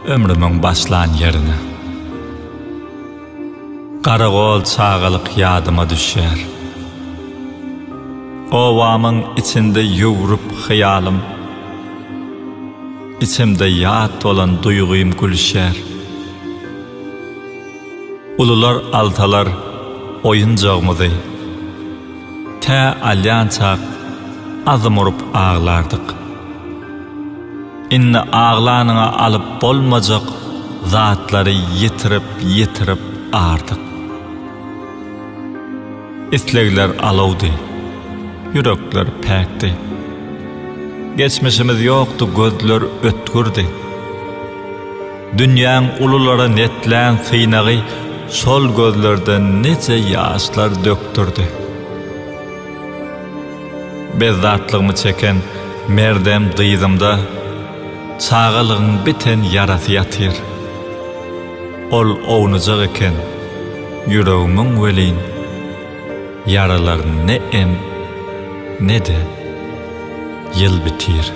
ömrümün başlan yerine. Qaragol çağalık yadıma düşer. Ovamın içinde yuvrup hıyalım, içimde yat olan duyguyum gülüşer. Ulular altalar oyuncağımıdı. Te alyançak azım urup ağlardık. İnne ağlanına alıp bolmacak zatları yitirip artık. İslegler alavdi, yürekler pekti. Geçmişimiz yoktu, gözler ötkürdü. Dünyanın ululara netlen sıynağı sol gözlerden nece yaşlar döktürdü. Bezzatlığımı çeken merdem dıyızımda çağalığın biten yarası yatır. Ol oğunacak eken yüreğimin veliğin yaralar ne em ne de yıl bitir.